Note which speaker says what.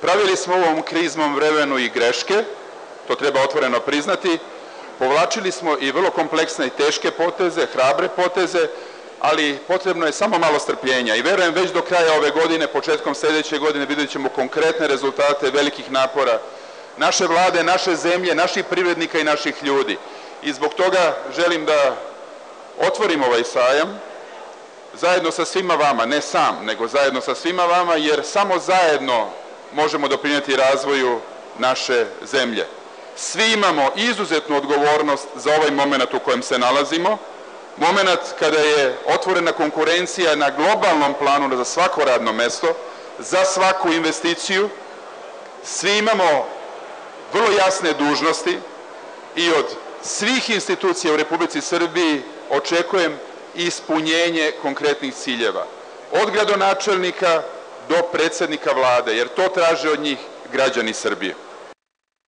Speaker 1: Pravili smo u ovom kriznom vremenu i greške, to treba otvoreno priznati, povlačili smo i vrlo kompleksne i teške poteze, hrabre poteze, ali potrebno je samo malo strpljenja i verujem već do kraja ove godine, početkom sljedeće godine vidjet ćemo konkretne rezultate velikih napora naše vlade, naše zemlje, naših privrednika i naših ljudi. I zbog toga želim da otvorim ovaj sajam zajedno sa svima vama, ne sam, nego zajedno sa svima vama, jer samo zajedno možemo doprinijeti razvoju naše zemlje. Svi imamo izuzetnu odgovornost za ovaj moment u kojem se nalazimo, moment kada je otvorena konkurencija na globalnom planu za svako radno mesto, za svaku investiciju. Svi imamo vrlo jasne dužnosti i od svih institucija u Republici Srbiji očekujem ispunjenje konkretnih ciljeva. Od gradonačelnika do predsjednika vlade, jer to traže od njih građani Srbije.